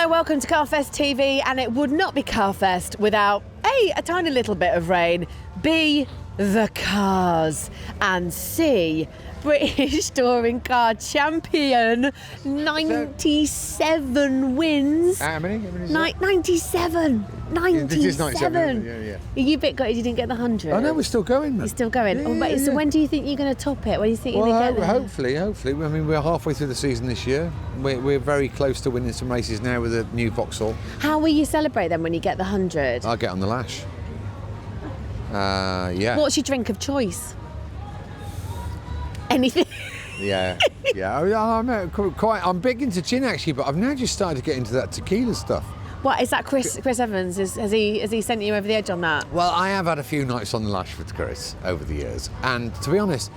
Hello, welcome to CarFest TV, and it would not be CarFest without A, a tiny little bit of rain, B, the cars, and C, British Touring Car Champion, 97 wins. How many? 97. 97. This is 97. Yeah. Are you a bit gutted you didn't get the 100? Oh no, we're still going, man. You're still going? Yeah, So when do you think you're going to top it? When do you think you're going to get there? Hopefully. I mean, we're halfway through the season this year. We're very close to winning some races now with the new Vauxhall. How will you celebrate then when you get the 100? I'll get on the lash. Yeah. What's your drink of choice? Anything? Yeah. I'm big into gin actually, but I've now just started to get into that tequila stuff. What is that, Chris Evans? Has he sent you over the edge on that? Well, I have had a few nights on the lash with Chris over the years, and to be honest,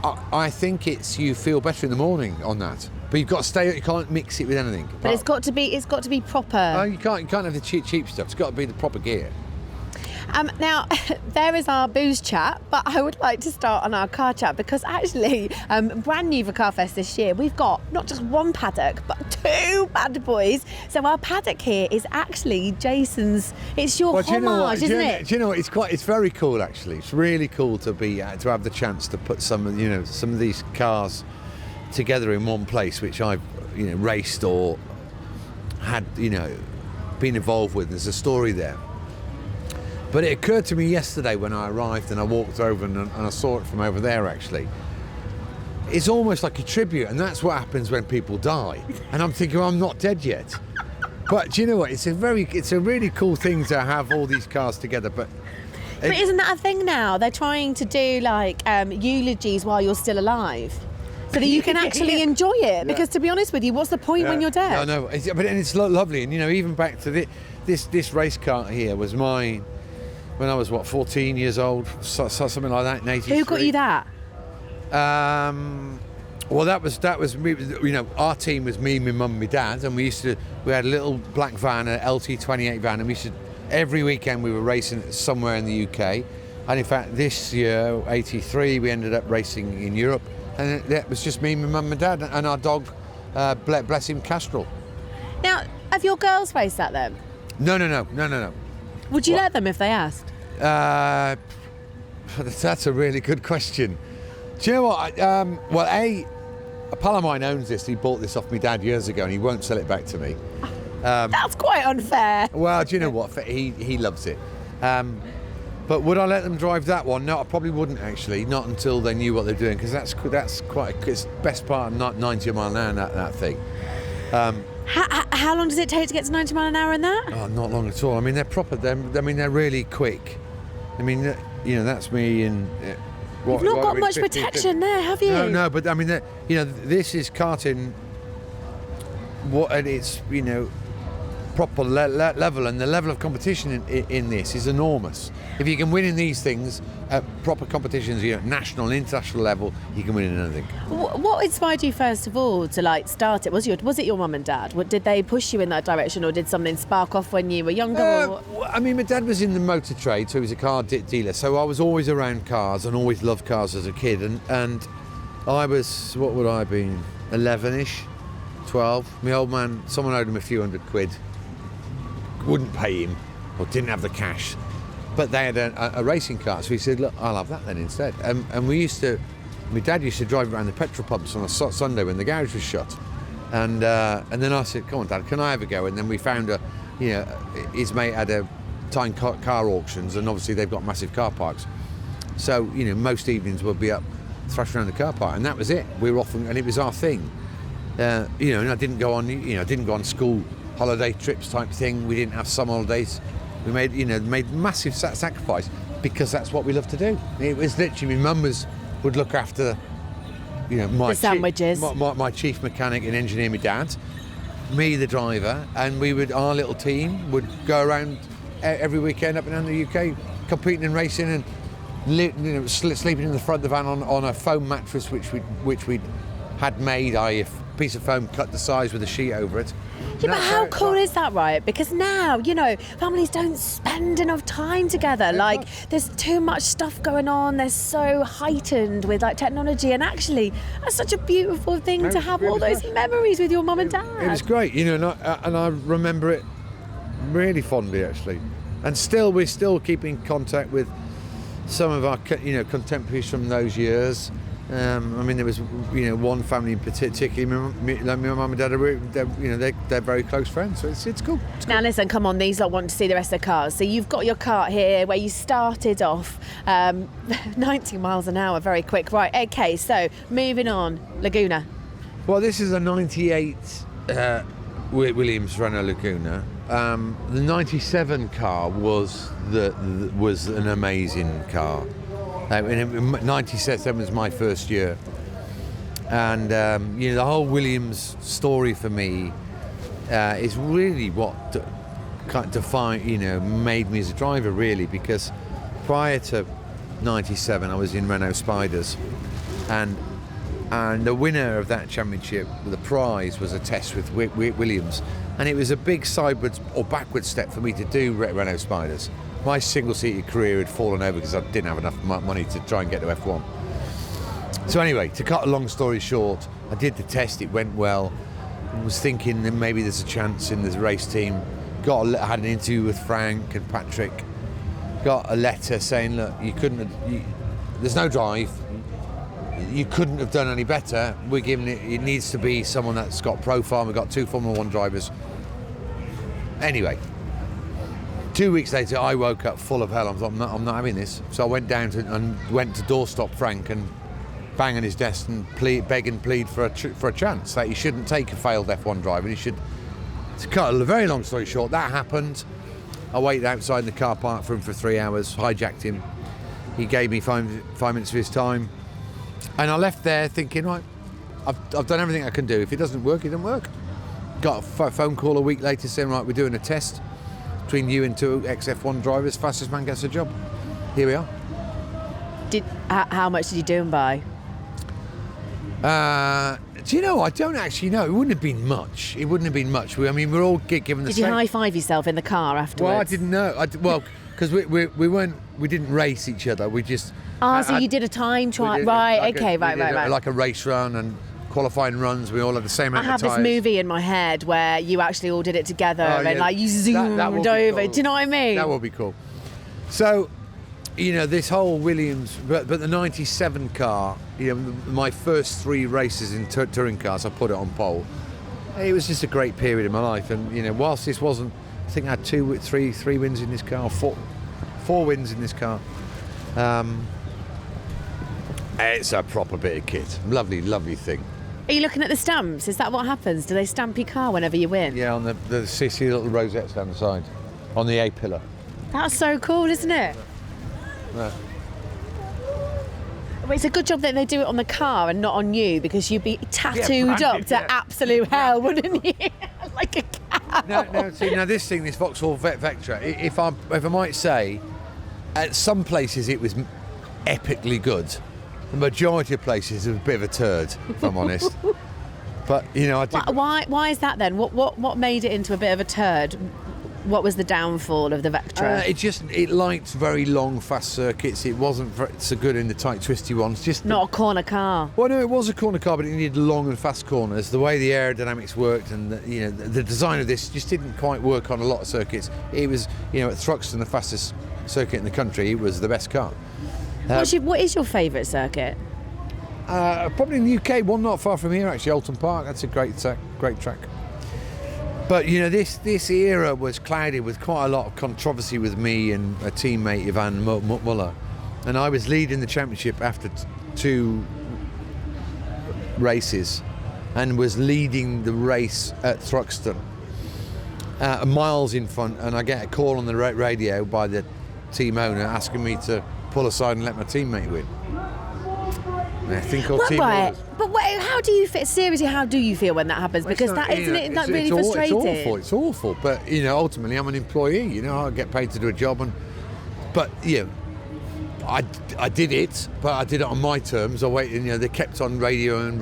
I think you feel better in the morning on that. But you've got to stay. You can't mix it with anything. But it's got to be proper. Oh, you can't have the cheap stuff. It's got to be the proper gear. Now, there is our booze chat, but I would like to start on our car chat because actually, brand new for CarFest this year, we've got not just one paddock, but two bad boys. So our paddock here is actually Jason's. It's your homage, isn't it? Do you know what? It's very cool actually. It's really cool to have the chance to put some of these cars together in one place, which I've raced or had been involved with. There's a story there. But it occurred to me yesterday when I arrived and I walked over and I saw it from over there actually. It's almost like a tribute, and that's what happens when people die. And I'm thinking, I'm not dead yet. But do you know what? It's a really cool thing to have all these cars together. But isn't that a thing now? They're trying to do like eulogies while you're still alive, so that you can actually enjoy it. Because to be honest with you, what's the point when you're dead? I know, but it's lovely, and even back to this race car here was mine. When I was 14 years old, something like that in '83. Who got you that? Well, that was me. Our team was me, my mum, my dad, and we had a little black van, an LT28 van, and every weekend we were racing somewhere in the UK. And in fact, this year '83, we ended up racing in Europe, and that was just me, my mum, and dad, and our dog, bless him, Castrol. Now, have your girls raced that then? No. Would you let them if they asked? That's a really good question. Do you know what? A pal of mine owns this. He bought this off my dad years ago, and he won't sell it back to me. That's quite unfair. Well, do you know what? He loves it. But would I let them drive that one? No, I probably wouldn't actually. Not until they knew what they're doing, because that's quite. It's best part of 90 mile an hour. That thing. How long does it take to get to 90 mile an hour in that? Oh, not long at all. I mean, they're proper. They're really quick. I mean, that's me in. You've not got much protection there, have you? No. But I mean, this is karting. And it's proper level, and the level of competition in this is enormous. If you can win in these things at proper competitions, national and international level, you can win in anything. What inspired you first of all to start it? Was it your mum and dad? Did they push you in that direction, or did something spark off when you were younger? I mean, my dad was in the motor trade, so he was a car dealer. So I was always around cars and always loved cars as a kid. And I was, what would I have been, 11-ish, 12. My old man, someone owed him a few £100. Wouldn't pay him, or didn't have the cash. But they had a racing car, so he said, look, I'll have that then instead. And my dad used to drive around the petrol pumps on a Sunday when the garage was shut. And then I said, come on, Dad, can I have a go? And then we found his mate had a time car auctions, and obviously they've got massive car parks. So, most evenings we'll be up thrashing around the car park, and that was it. We were off, and it was our thing. And I didn't go on school holiday trips type thing. We didn't have summer holidays. We made massive sacrifice because that's what we love to do. It was literally, my mum would look after, my the sandwiches, my chief mechanic and engineer, my dad, me the driver, and our little team would go around every weekend up and down the UK, competing and racing, and sleeping in the front of the van on a foam mattress which we had made, piece of foam, cut the sides with a sheet over it. Yeah, but how cool is that, right? Because now, families don't spend enough time together. Like, there's too much stuff going on. They're so heightened with like technology, and actually, that's such a beautiful thing to have all those memories with your mum and dad. It was great, and I remember it really fondly, actually. And we're still keeping contact with some of our, contemporaries from those years. There was, one family in particular. My mum and dad they're very close friends. So it's cool. Now listen, come on, these lot want to see the rest of the cars. So you've got your kart here where you started off 90 miles an hour, very quick. Right, okay, so moving on, Laguna. Well, this is a 98 Williams Renault Laguna. The 97 car was an amazing car. 97 was my first year, and the whole Williams story for me is really what made me as a driver, really, because prior to 97 I was in Renault Spiders, and the winner of that championship, the prize, was a test with Williams, and it was a big sideways or backwards step for me to do Renault Spiders. My single-seated career had fallen over because I didn't have enough money to try and get to F1. So anyway, to cut a long story short, I did the test, it went well. I was thinking that maybe there's a chance in the race team. Had an interview with Frank and Patrick. Got a letter saying, look, there's no drive. You couldn't have done any better. We're giving it needs to be someone that's got profile. We've got 2 Formula 1 drivers. Anyway. 2 weeks later, I woke up full of hell. I was like, I'm not having this. So I went down and went to doorstop Frank and bang on his desk and beg and plead for a chance that he shouldn't take a failed F1 driver. He should. To cut a very long story short, that happened. I waited outside in the car park for him for 3 hours, hijacked him. He gave me five minutes of his time, and I left there thinking, right, I've done everything I can do. If it doesn't work, it doesn't work. Got a phone call a week later saying, right, we're doing a test between you and 2 ex-F1 drivers, fastest man gets a job. Here we are. How much did you do them by? Do you know? I don't actually know. It wouldn't have been much. We're all given the same. Did you high-five yourself in the car afterwards? Well, I didn't know. Because we didn't race each other. We just. So you did a time trial, right? Right. Like a race run and qualifying runs. We all had the same amount of I have this movie in my head where you actually all did it together and like you zoomed over. Cool. Do you know what I mean? That would be cool. So, this whole Williams, but the 97 car, my first 3 races in touring cars, I put it on pole. It was just a great period in my life, and whilst this wasn't, I think I had 3 wins in this car, 4 wins in this car. It's a proper bit of kit. Lovely thing. Are you looking at the stamps? Is that what happens? Do they stamp your car whenever you win? Yeah, on the CC little rosettes down the side, on the A pillar. That's so cool, isn't it? Yeah. Well, it's a good job that they do it on the car and not on you, because you'd be tattooed up to absolute hell, wouldn't you? Like a cow. No. See, now this Vauxhall Vectra. If I might say, at some places it was epically good. The majority of places it was a bit of a turd, if I'm honest. But I did. Why is that then? What made it into a bit of a turd? What was the downfall of the Vectra? It liked very long, fast circuits. It wasn't so good in the tight, twisty ones. Just not a corner car. Well, no, it was a corner car, but it needed long and fast corners. The way the aerodynamics worked and the design of this just didn't quite work on a lot of circuits. It was, at Thruxton, the fastest circuit in the country, it was the best car. What is your favourite circuit? Probably in the UK, one not far from here, actually, Alton Park. That's a great track. But this era was clouded with quite a lot of controversy with me and a teammate, Ivan Muller, and I was leading the championship after 2 races, and was leading the race at Thruxton, miles in front. And I get a call on the radio by the team owner asking me to pull aside and let my teammate win. I think But how do you feel? Seriously, how do you feel when that happens? Because isn't it really frustrating? It's awful. But ultimately, I'm an employee. I get paid to do a job, but I did it, but I did it on my terms. I waited, they kept on radioing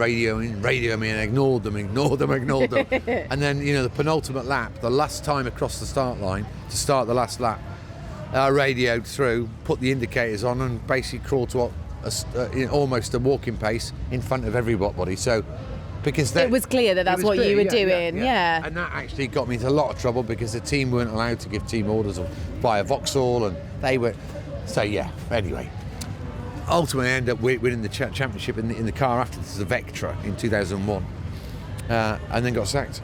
me, and I ignored them. And then, the penultimate lap, the last time across the start line, to start the last lap, I radioed through, put the indicators on, and basically crawled to almost a walking pace in front of everybody. So, because it was clear that that's what you were doing, yeah. And that actually got me into a lot of trouble because the team weren't allowed to give team orders via Vauxhall, and they were. So anyway, ultimately I ended up winning the championship in the car after this, the Vectra, in 2001, and then got sacked.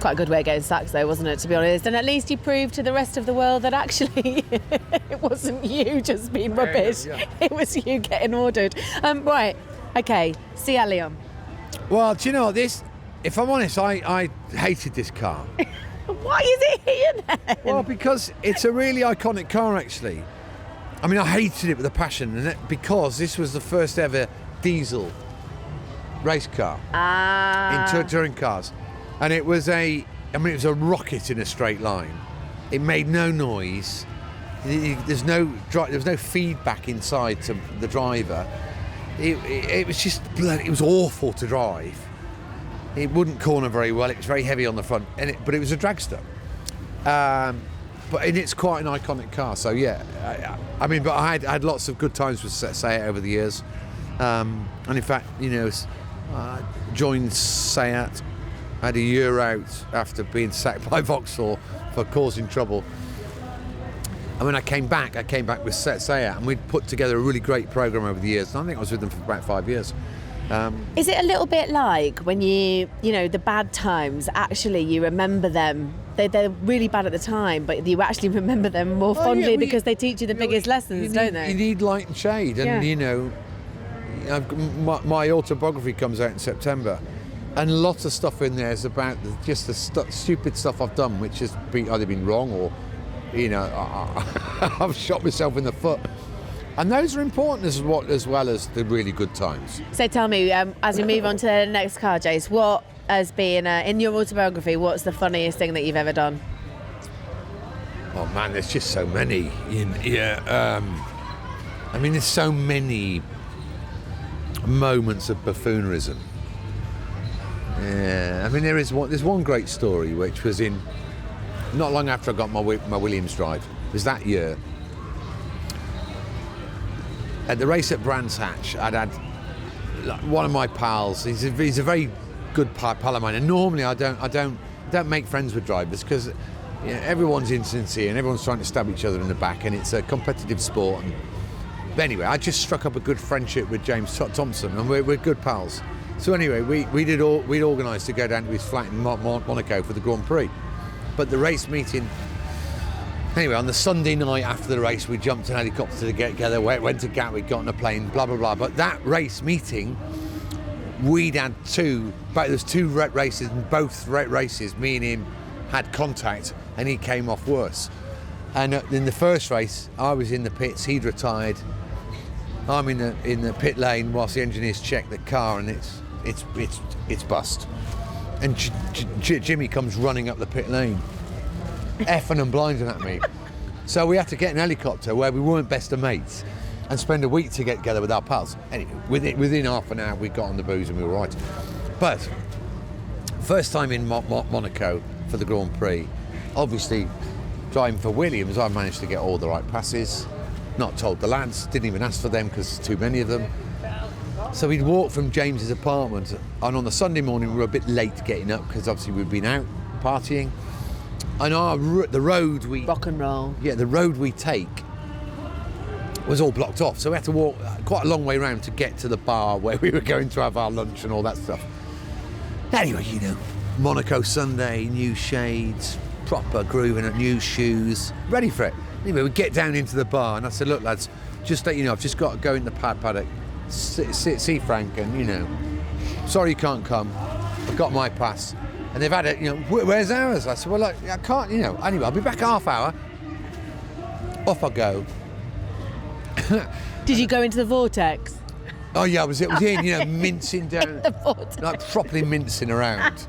Quite a good way of getting sacked though, wasn't it, to be honest? And at least you proved to the rest of the world that actually it wasn't you just being rubbish, it was you getting ordered. Right, okay, Sea Leon. Well, do you know what, if I'm honest, I hated this car. Why is it here then? Well, because it's a really iconic car, actually. I mean, I hated it with a passion, because this was the first ever diesel race car in touring cars, and it was a rocket in a straight line. It made no noise. There was no feedback inside to the driver. It was just it was awful to drive. It wouldn't corner very well. It was very heavy on the front, but it was a dragster. And it's quite an iconic car. So but I had lots of good times with Seat over the years. And in fact, joined Seat. Had a year out after being sacked by Vauxhall for causing trouble. And when I came back with Seat, and we'd put together a really great program over the years. And I think I was with them for about 5 years. Is it a little bit like when the bad times, actually you remember them, they're really bad at the time, but you actually remember them more fondly because they teach you the biggest lessons, don't they? You need light and shade, and my autobiography comes out in September, and lots of stuff in there is about just the stupid stuff I've done, which has either been wrong or, I've shot myself in the foot. And those are important as well as the really good times. So tell me, as we move on to the next car, Jace, what has been, in your autobiography, what's the funniest thing that you've ever done? Oh man, there's just so many. There's so many moments of buffoonerism. Yeah, there's one great story which was not long after I got my Williams drive. It was that year. At the race at Brands Hatch, I'd had one of my pals. He's a very good pal of mine, and normally I don't make friends with drivers because everyone's insincere and everyone's trying to stab each other in the back, and it's a competitive sport. But anyway, I just struck up a good friendship with James Thompson, and we're good pals. So anyway, we'd organised to go down to his flat in Monaco for the Grand Prix, but the race meeting. Anyway, on the Sunday night after the race, we jumped in a helicopter to get together, went to Gatwick, got on a plane, blah, blah, blah. But that race meeting, there was two races, and both races, me and him had contact, and he came off worse. And in the first race, I was in the pits, he'd retired. I'm in the pit lane whilst the engineers check the car, and it's bust. And Jimmy comes running up the pit lane, effing and blinding at me. So we had to get an helicopter where we weren't best of mates and spend a week to get together with our pals. Anyway, within half an hour we got on the booze and we were right. But first time in Monaco for the Grand Prix, obviously driving for Williams, I managed to get all the right passes, not told the lads, didn't even ask for them because there's too many of them. So we'd walk from James's apartment, and on the Sunday morning we were a bit late getting up because obviously we'd been out partying. And the road we... Rock and roll. Yeah, the road we take was all blocked off. So we had to walk quite a long way around to get to the bar where we were going to have our lunch and all that stuff. Anyway, Monaco Sunday, new shades, proper grooving at new shoes, ready for it. Anyway, we get down into the bar and I said, look lads, just let you know, I've just got to go in the Paddock, see Frank, and sorry you can't come. I've got my pass. And they've had it, where's ours? I said, well, look, I can't, anyway, I'll be back half hour. Off I go. Did you go into the Vortex? Oh, yeah, it was in, mincing down. The Vortex. Like properly mincing around.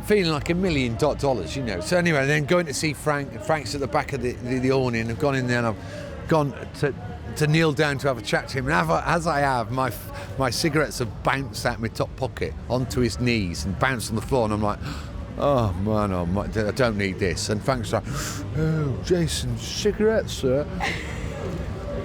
feeling like $1 million, you know. So anyway, then going to see Frank, and Frank's at the back of the awning. I've gone in there and I've gone to kneel down to have a chat to him. And as I have, my cigarettes have bounced out of my top pocket onto his knees and bounced on the floor. And I'm like, oh man, I don't need this. And Frank's like, oh, Jason, cigarettes, sir.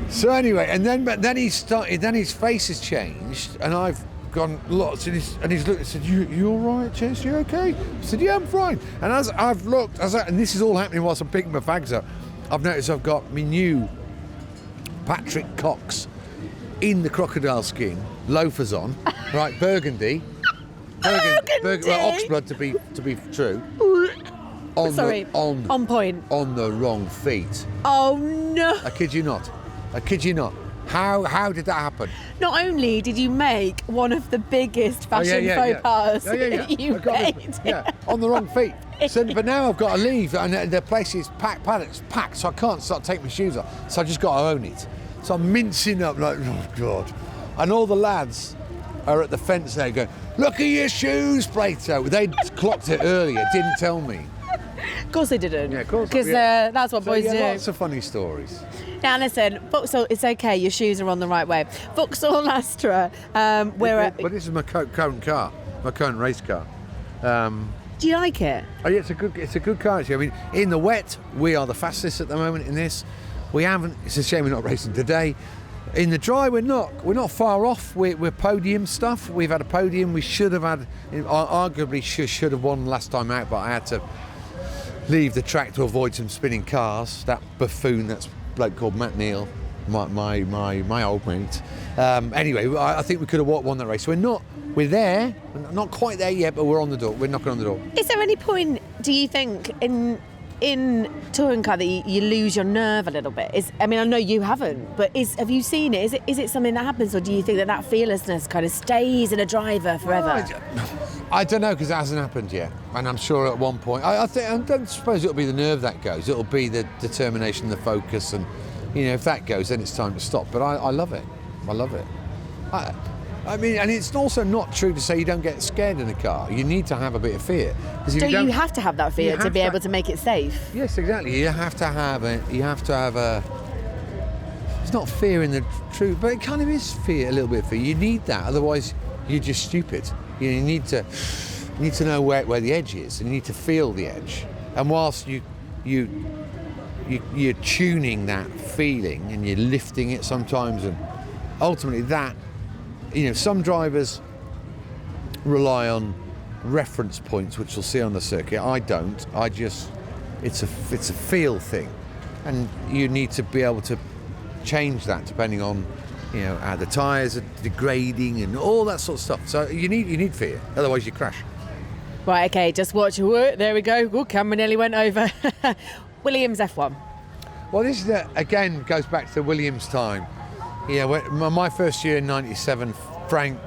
So anyway, and then he started. Then his face has changed, and I've gone lots, and he's looked and said, "You all right, Jason? You okay?" I said, "Yeah, I'm fine." And as I've looked, and this is all happening whilst I'm picking my fags up, I've noticed I've got my new Patrick Cox in the crocodile skin loafers on, right, burgundy, well, oxblood to be true. On point. On the wrong feet. Oh no! I kid you not. How did that happen? Not only did you make one of the biggest fashion faux pas you made. On the wrong feet. So, but now I've got to leave, and the place is packed, Paddock's packed, so I can't start taking my shoes off. So I just got to own it. So I'm mincing up like, oh God. And all the lads are at the fence there going, look at your shoes, Plato. They'd clocked it earlier, didn't tell me. Of course they didn't. Yeah, of course. Because that's what boys do. Lots of funny stories. Now listen, Vauxhall, it's okay, your shoes are on the right way. Vauxhall Astra, but this is my current car, my current race car. Do you like it? Oh yeah, it's a good car actually. I mean, in the wet, we are the fastest at the moment in this. It's a shame we're not racing today. In the dry, we're not far off. We're podium stuff. We've had a podium. We should have had, arguably should have won last time out, but I had to leave the track to avoid some spinning cars. That buffoon, that's a bloke called Matt Neal, my old mate. Anyway, I think we could have won that race. We're there. We're not quite there yet, but we're on the door. We're knocking on the door. Is there any point, do you think, in touring car that you lose your nerve a little bit? I know you haven't, but have you seen it? Is it something that happens, or do you think that fearlessness kind of stays in a driver forever? I don't know, because it hasn't happened yet, and I'm sure at one point. I don't suppose it'll be the nerve that goes. It'll be the determination, the focus, and if that goes, then it's time to stop. But I love it. I love it. I mean, and it's also not true to say you don't get scared in a car. You need to have a bit of fear. You have to have that fear to be able to make it safe. Yes, exactly. You have to have a. It's not fear in the truth, but it kind of is fear, a little bit of fear. You need that, otherwise you're just stupid. You need to know where the edge is, and you need to feel the edge. And whilst you're tuning that feeling and you're lifting it sometimes, and ultimately that. Some drivers rely on reference points, which you'll see on the circuit. I don't. It's a feel thing, and you need to be able to change that depending on, how the tyres are degrading and all that sort of stuff. So you need fear, otherwise you crash. Right. Okay. Just watch. There we go. Oh, camera nearly went over. Williams F1. Well, this is again goes back to Williams' time. Yeah, my first year in '97, Frank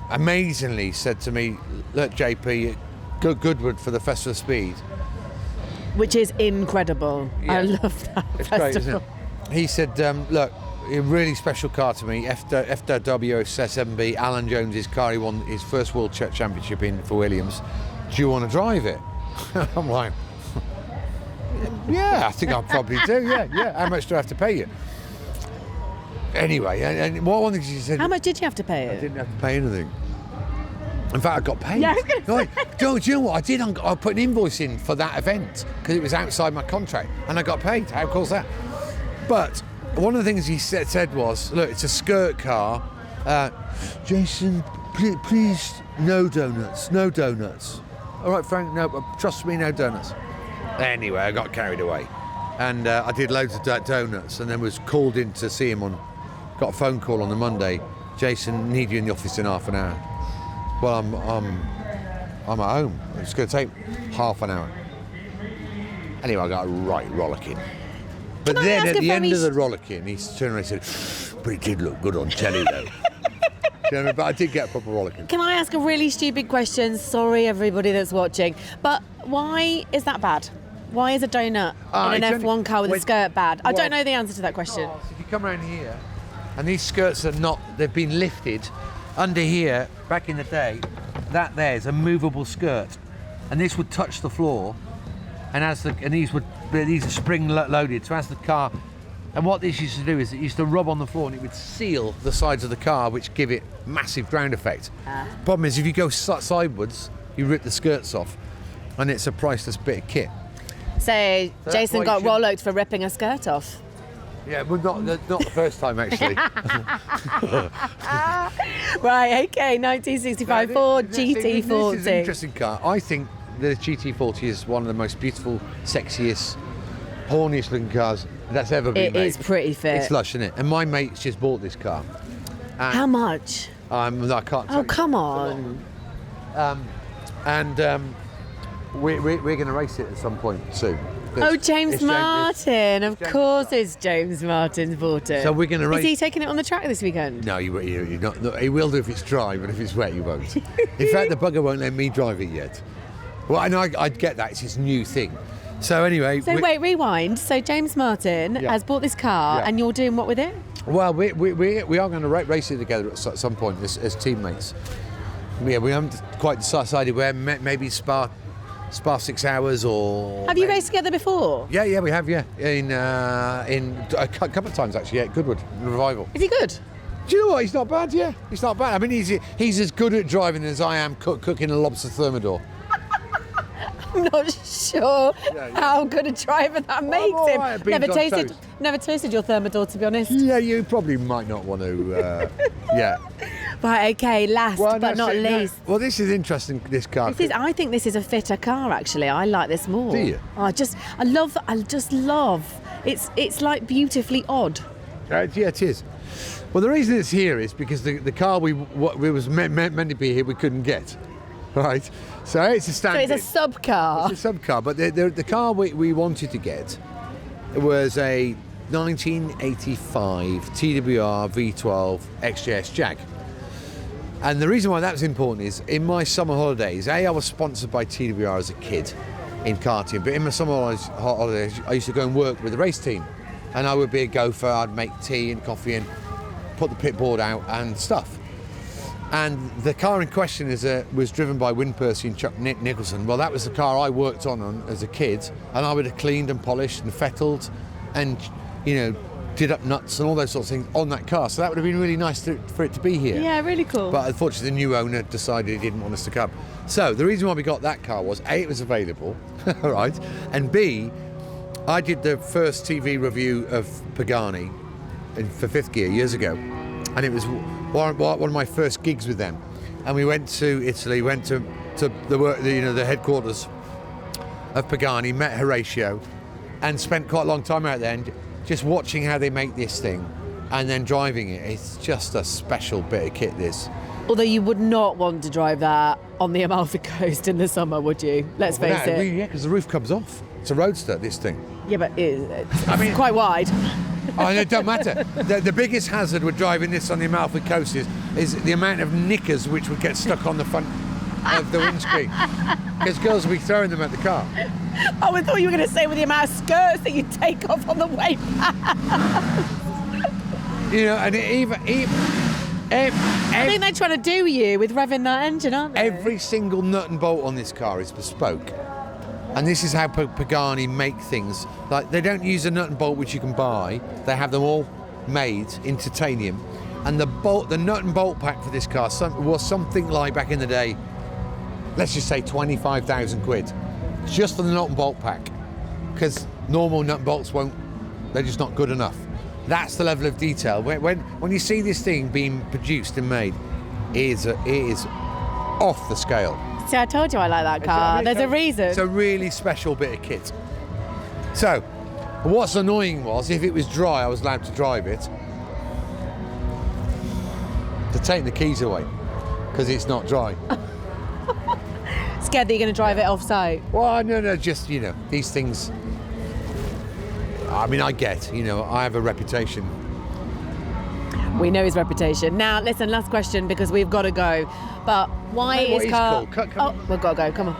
amazingly said to me, "Look, JP, go Goodwood for the Festival of Speed," which is incredible. Yeah. I love that. It's festival. great, isn't it? He said, "Look, a really special car to me. FW 7B, Alan Jones's car. He won his first World Championship in for Williams. Do you want to drive it?" I'm like, "Yeah, I think I probably do. Yeah. How much do I have to pay you?" Anyway, and one thing she said... How much did you have to pay it? I didn't have to pay anything. In fact, I got paid. Yeah, I was going to say. Do you know what I did? I put an invoice in for that event because it was outside my contract, and I got paid. How cool is that? But one of the things he said was, look, it's a skirt car. Jason, please, no donuts. All right, Frank, no, trust me, no donuts. Anyway, I got carried away. And I did loads of donuts, and then was called in to see him got a phone call on the Monday. Jason, need you in the office in half an hour. Well, I'm at home. It's going to take half an hour. Anyway, I got right rollicking. But then at the end of the rollicking, he turned around and said, "But it did look good on telly, though." You know what I mean? But I did get a proper rollicking. Can I ask a really stupid question? Sorry, everybody that's watching. But why is that bad? Why is a donut in an F1 car with a skirt bad? I don't know the answer to that question. So if you come around here, and these skirts they've been lifted under here back in the day. that there is a movable skirt, and this would touch the floor, and these are spring loaded. So as the car, and what this used to do is it used to rub on the floor, and it would seal the sides of the car, which give it massive ground effect. Problem is, if you go sideways, you rip the skirts off, and it's a priceless bit of kit. So Jason got rollocked for ripping a skirt off. Yeah, but not the first time actually. Right, okay, 1965 Ford GT40. This is an interesting car. I think the GT40 is one of the most beautiful, sexiest, horniest looking cars that's ever been made. It is pretty fit. It's lush, isn't it? And my mate's just bought this car. How much? I can't tell you. Oh, come on. We're going to race it at some point soon. Oh, James Martin. Of course it's James Martin's Vortex. So we're going to race. Is he taking it on the track this weekend? No, you're not. No, he will do if it's dry, but if it's wet, he won't. In fact, the bugger won't let me drive it yet. Well, I know I'd get that. It's his new thing. So anyway. So wait, rewind. So James Martin has bought this car, and you're doing what with it? Well, we are going to race it together at some point as teammates. Yeah, we haven't quite decided where. Maybe Spa 6 hours or. Have you raced together before? Yeah, we have. Yeah, in a couple of times actually. Yeah, Goodwood Revival. Is he good? Do you know what? He's not bad. Yeah, he's not bad. I mean, he's as good at driving as I am cooking a lobster thermidor. I'm not sure how good a driver that makes him. Right, never tasted your thermidor, to be honest. Yeah, you probably might not want to. Yeah. Right, okay, last but not least. Well, this is interesting, this car. I think this is a fitter car, actually. I like this more. Do you? I just love. It's like beautifully odd. Yeah, it is. Well, the reason it's here is because the car we was meant to be here, we couldn't get. Right? So it's a standard. So it's a sub car. It's a sub car, but the car we wanted to get was a 1985 TWR V12 XJS Jag. And the reason why that's important is in my summer holidays, I was sponsored by TWR as a kid in karting, but in my summer holidays, I used to go and work with the race team. And I would be a gopher, I'd make tea and coffee and put the pit board out and stuff. And the car in question was driven by Wyn Percy and Chuck Nicholson. Well, that was the car I worked on as a kid, and I would have cleaned and polished and fettled and, did up nuts and all those sorts of things on that car. So that would have been really nice for it to be here. Yeah, really cool. But unfortunately, the new owner decided he didn't want us to come. So the reason why we got that car was, A, it was available, right? And B, I did the first TV review of Pagani for Fifth Gear years ago. And it was one of my first gigs with them. And we went to Italy, went to the headquarters of Pagani, met Horatio, and spent quite a long time out there and just watching how they make this thing and then driving it. It's just a special bit of kit, this. Although you would not want to drive that on the Amalfi Coast in the summer, would you? Let's face it. Yeah, because the roof comes off. It's a roadster, this thing. Yeah, but it's quite wide. Oh, it don't matter. The biggest hazard with driving this on the Amalfi Coast is the amount of knickers which would get stuck on the front of the windscreen. Because girls will be throwing them at the car. Oh, I thought you were going to say with the amount of skirts that you take off on the way past. And I think they're trying to do you with revving that engine, aren't they? Every single nut and bolt on this car is bespoke. And this is how Pagani make things. Like, they don't use a nut and bolt which you can buy. They have them all made in titanium. And the nut and bolt pack for this car was something like, back in the day, let's just say 25,000 quid. Just for the nut and bolt pack. Because normal nut and bolts they're just not good enough. That's the level of detail. When you see this thing being produced and made, it is off the scale. See, I told you I like that car. There's a reason. It's a really special bit of kit. So, what's annoying was, if it was dry, I was allowed to drive it, to take the keys away, because it's not dry. Scared that you're going to drive it off-site? Well, no, just, these things. I mean, I have a reputation. We know his reputation. Now, listen, last question, because we've got to go. But why is car... Cool. Oh, we've got to go. Come on.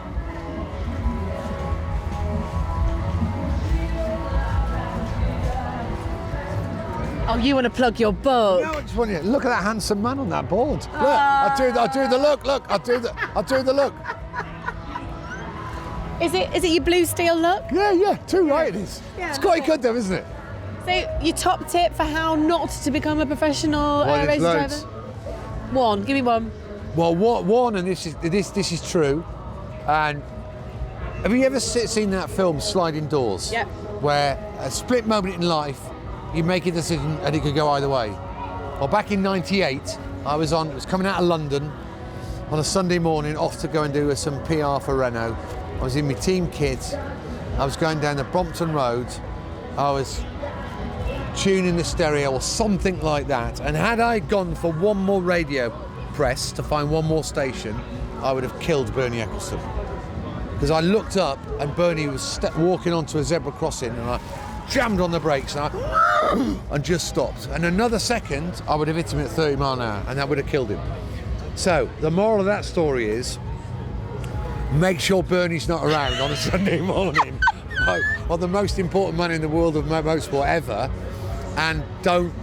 Oh, you want to plug your book? No, I just want you. Look at that handsome man on that board. Look, I'll do the look. Look, I'll do the look. Is it your blue steel look? Yeah, too right it is. Yeah, it's quite good though, isn't it? So, your top tip for how not to become a professional race driver? One. Give me one. Well, one, and this is true. And have you ever seen that film Sliding Doors? Yep. Where a split moment in life, you make a decision and it could go either way. Well, back in '98, it was coming out of London on a Sunday morning, off to go and do some PR for Renault. I was in my team kit. I was going down the Brompton Road. I was tuning the stereo or something like that. And had I gone for one more radio press to find one more station, I would have killed Bernie Eccleston. Because I looked up and Bernie was walking onto a zebra crossing and I jammed on the brakes and just stopped. And another second, I would have hit him at 30 mile an hour and that would have killed him. So the moral of that story is, make sure Bernie's not around on a Sunday morning, or the most important man in the world of motorsport ever, and don't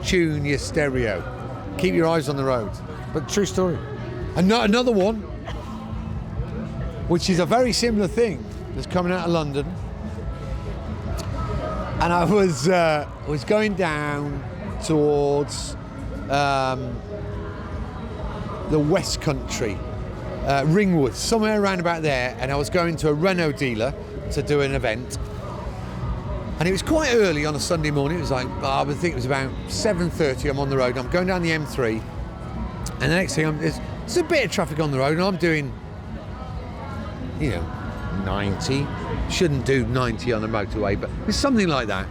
tune your stereo. Keep your eyes on the road. But true story. And another one, which is a very similar thing, that's coming out of London. And I was going down towards the West Country, Ringwood, somewhere around about there, and I was going to a Renault dealer to do an event. And it was quite early on a Sunday morning. It was like, I would think it was about 7:30. I'm on the road. I'm going down the M3, and the next thing, there's a bit of traffic on the road, and I'm doing, 90. Shouldn't do 90 on a motorway, but it's something like that.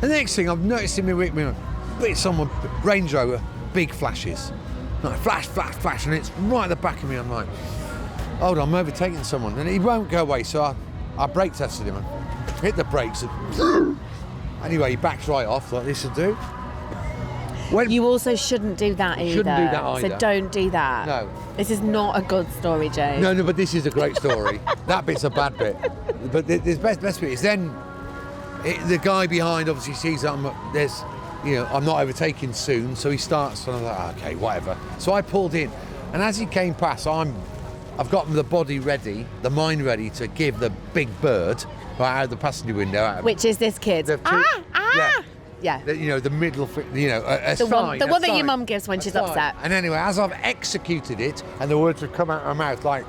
And the next thing, I've noticed in my mirror, it's on my Range Rover, big flashes. Like flash, flash, flash, and it's right at the back of me. I'm like, hold on, I'm overtaking someone, and he won't go away. So I brake tested him and hit the brakes. And anyway, he backs right off like this would do. You also shouldn't do that either. Shouldn't do that either. So don't do that. No. This is not a good story, Jay. No, but this is a great story. That bit's a bad bit. But the best bit is then the guy behind obviously sees that I'm not overtaking soon, so he starts, and I'm like, okay, whatever. So I pulled in, and as he came past, I've got the body ready, the mind ready to give the big bird right out the passenger window. Which is this kid. Yeah. The middle, a the sign. The one that your mum gives when she's upset. And anyway, as I've executed it, and the words have come out of my mouth like,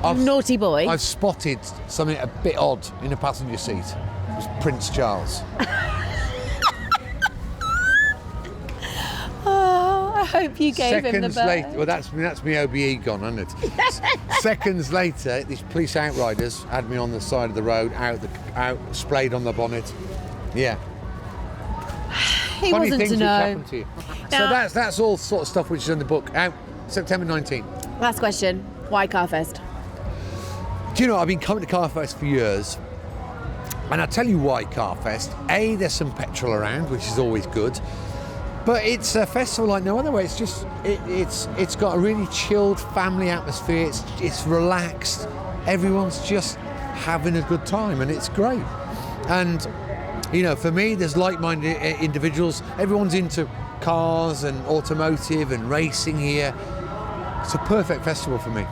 naughty boy. I've spotted something a bit odd in the passenger seat. It was Prince Charles. I hope you gave him the bird. Later, well, that's me OBE gone, isn't it? Seconds later, these police outriders had me on the side of the road, out sprayed on the bonnet. Yeah. He Funny wasn't things to which know. happen to you. Now, So that's all sort of stuff which is in the book. Out September 19. Last question. Why CarFest? Do you know, I've been coming to CarFest for years, and I'll tell you why CarFest. A, there's some petrol around, which is always good. But it's a festival like no other way. It's just it's got a really chilled family atmosphere. It's relaxed. Everyone's just having a good time, and it's great. And for me, there's like-minded individuals. Everyone's into cars and automotive and racing here. It's a perfect festival for me.